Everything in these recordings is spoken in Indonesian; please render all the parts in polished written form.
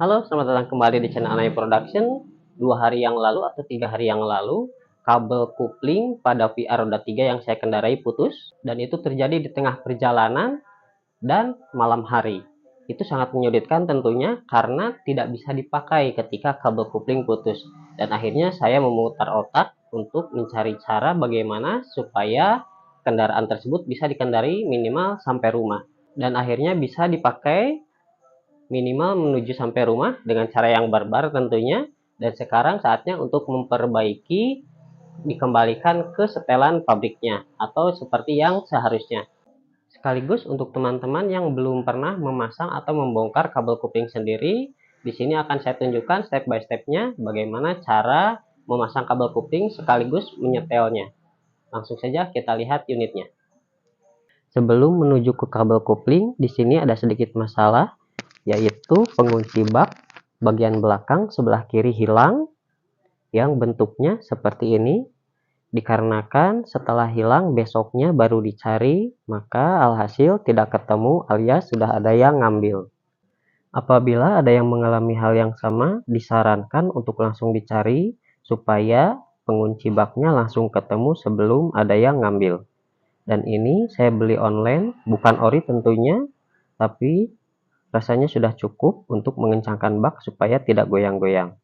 Halo, selamat datang kembali di channel Anai Production. 2 hari yang lalu atau 3 hari yang lalu, kabel kopling pada VR roda 3 yang saya kendarai putus, dan itu terjadi di tengah perjalanan dan malam hari. Itu sangat menyulitkan tentunya karena tidak bisa dipakai ketika kabel kopling putus. Dan akhirnya saya memutar otak untuk mencari cara bagaimana supaya kendaraan tersebut bisa dikendari minimal sampai rumah. Dan akhirnya bisa dipakai minimal menuju sampai rumah dengan cara yang barbar tentunya. Dan sekarang saatnya untuk memperbaiki, dikembalikan ke setelan pabriknya atau seperti yang seharusnya. Sekaligus untuk teman-teman yang belum pernah memasang atau membongkar kabel kopling sendiri, di sini akan saya tunjukkan step by stepnya bagaimana cara memasang kabel kopling sekaligus menyetelnya. Langsung saja kita lihat unitnya. Sebelum menuju ke kabel kopling, di sini ada sedikit masalah, yaitu pengunci bak bagian belakang sebelah kiri hilang, yang bentuknya seperti ini. Dikarenakan setelah hilang besoknya baru dicari, maka alhasil tidak ketemu alias sudah ada yang ngambil. Apabila ada yang mengalami hal yang sama, disarankan untuk langsung dicari supaya pengunci baknya langsung ketemu sebelum ada yang ngambil. Dan ini saya beli online, bukan ori tentunya, tapi rasanya sudah cukup untuk mengencangkan bak supaya tidak goyang-goyang.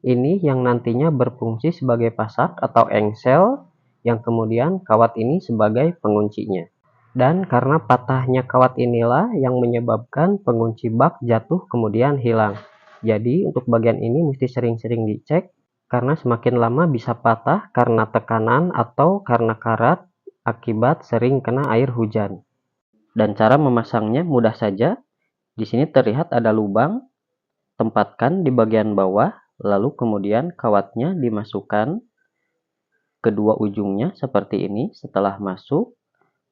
Ini yang nantinya berfungsi sebagai pasak atau engsel, yang kemudian kawat ini sebagai penguncinya. Dan karena patahnya kawat inilah yang menyebabkan pengunci bak jatuh kemudian hilang. Jadi untuk bagian ini mesti sering-sering dicek, karena semakin lama bisa patah karena tekanan atau karena karat akibat sering kena air hujan. Dan cara memasangnya mudah saja. Di sini terlihat ada lubang, tempatkan di bagian bawah, lalu kemudian kawatnya dimasukkan kedua ujungnya seperti ini. Setelah masuk,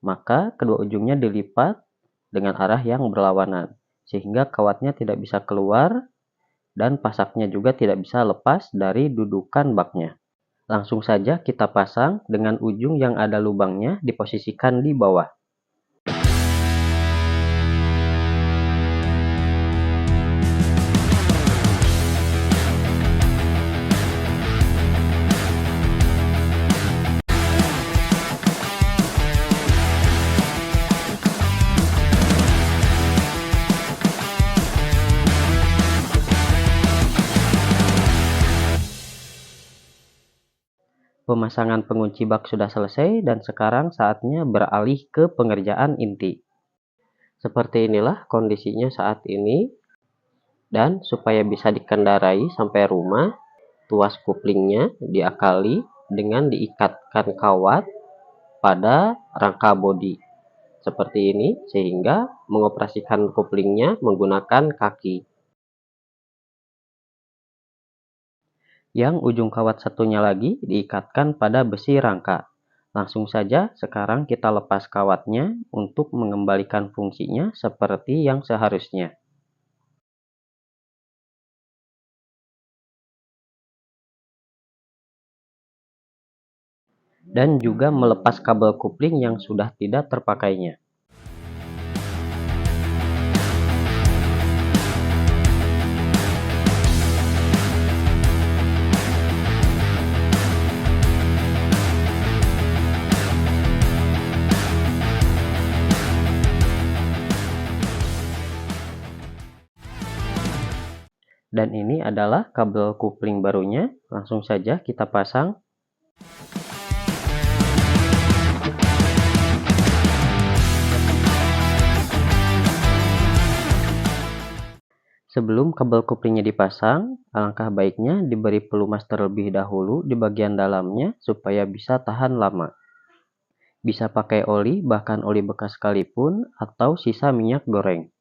maka kedua ujungnya dilipat dengan arah yang berlawanan, sehingga kawatnya tidak bisa keluar dan pasaknya juga tidak bisa lepas dari dudukan baknya. Langsung saja kita pasang dengan ujung yang ada lubangnya diposisikan di bawah. Pemasangan pengunci bak sudah selesai dan sekarang saatnya beralih ke pengerjaan inti. Seperti inilah kondisinya saat ini, dan supaya bisa dikendarai sampai rumah, tuas koplingnya diakali dengan diikatkan kawat pada rangka bodi seperti ini, sehingga mengoperasikan koplingnya menggunakan kaki. Yang ujung kawat satunya lagi diikatkan pada besi rangka. Langsung saja sekarang kita lepas kawatnya untuk mengembalikan fungsinya seperti yang seharusnya. Dan juga melepas kabel kopling yang sudah tidak terpakainya. Dan ini adalah kabel kopling barunya. Langsung saja kita pasang. Sebelum kabel koplingnya dipasang, alangkah baiknya diberi pelumas terlebih dahulu di bagian dalamnya supaya bisa tahan lama. Bisa pakai oli, bahkan oli bekas sekalipun, atau sisa minyak goreng.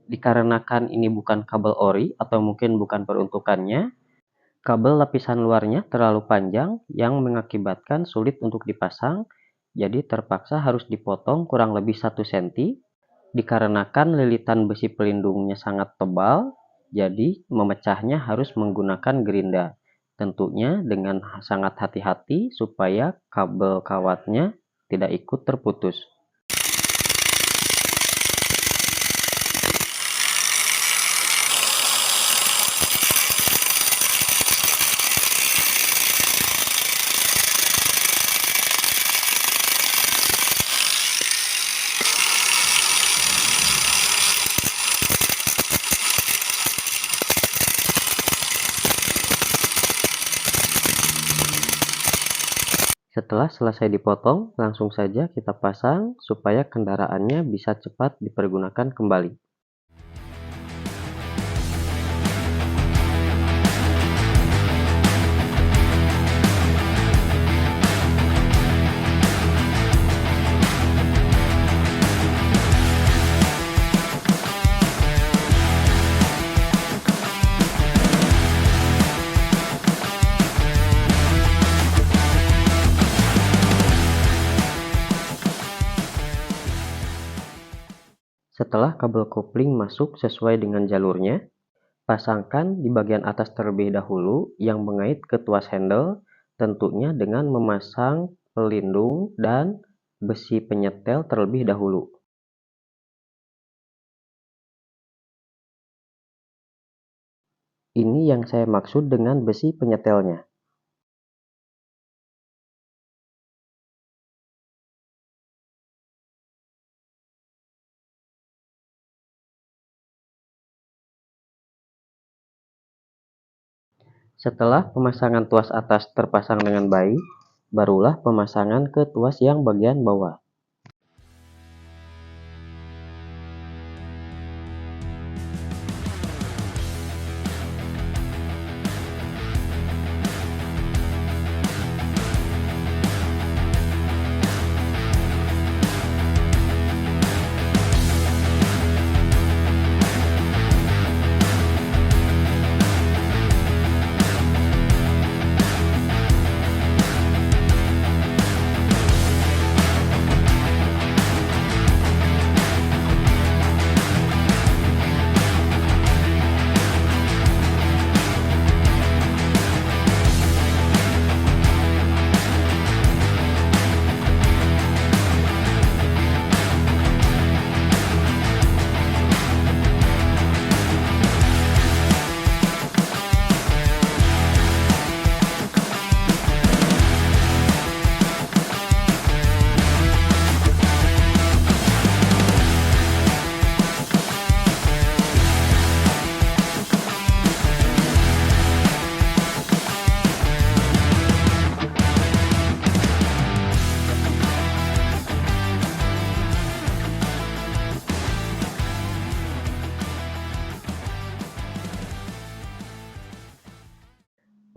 Dikarenakan ini bukan kabel ori atau mungkin bukan peruntukannya, Kabel lapisan luarnya terlalu panjang yang mengakibatkan sulit untuk dipasang, jadi terpaksa harus dipotong kurang lebih 1 cm. Dikarenakan lilitan besi pelindungnya sangat tebal, jadi memecahnya harus menggunakan gerinda. Tentunya dengan sangat hati-hati supaya kabel kawatnya tidak ikut terputus. Setelah selesai dipotong, langsung saja kita pasang supaya kendaraannya bisa cepat dipergunakan kembali. Setelah kabel kopling masuk sesuai dengan jalurnya, pasangkan di bagian atas terlebih dahulu yang mengait ke tuas handle, tentunya dengan memasang pelindung dan besi penyetel terlebih dahulu. Ini yang saya maksud dengan besi penyetelnya. Setelah pemasangan tuas atas terpasang dengan baik, barulah pemasangan ke tuas yang bagian bawah.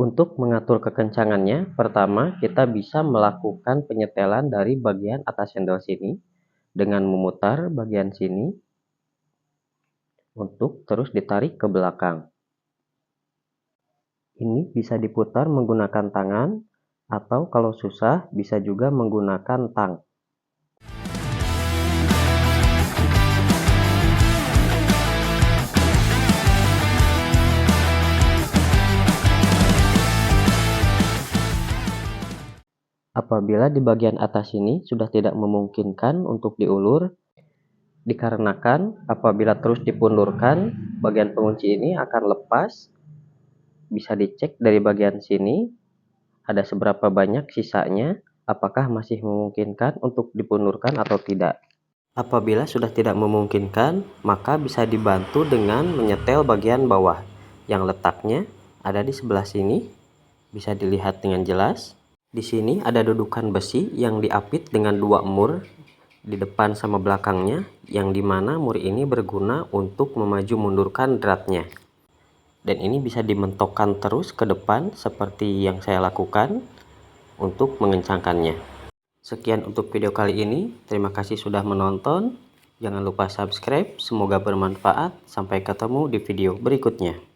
Untuk mengatur kekencangannya, pertama kita bisa melakukan penyetelan dari bagian atas handle sini dengan memutar bagian sini untuk terus ditarik ke belakang. Ini bisa diputar menggunakan tangan atau kalau susah bisa juga menggunakan tang. Apabila di bagian atas ini sudah tidak memungkinkan untuk diulur, dikarenakan apabila terus dipundurkan, bagian pengunci ini akan lepas. Bisa dicek dari bagian sini, ada seberapa banyak sisanya, apakah masih memungkinkan untuk dipundurkan atau tidak. Apabila sudah tidak memungkinkan, maka bisa dibantu dengan menyetel bagian bawah, yang letaknya ada di sebelah sini, bisa dilihat dengan jelas. Di sini ada dudukan besi yang diapit dengan 2 mur di depan sama belakangnya, yang dimana mur ini berguna untuk memaju mundurkan dratnya. Dan ini bisa dimentokkan terus ke depan seperti yang saya lakukan untuk mengencangkannya. Sekian untuk video kali ini, terima kasih sudah menonton. Jangan lupa subscribe, semoga bermanfaat. Sampai ketemu di video berikutnya.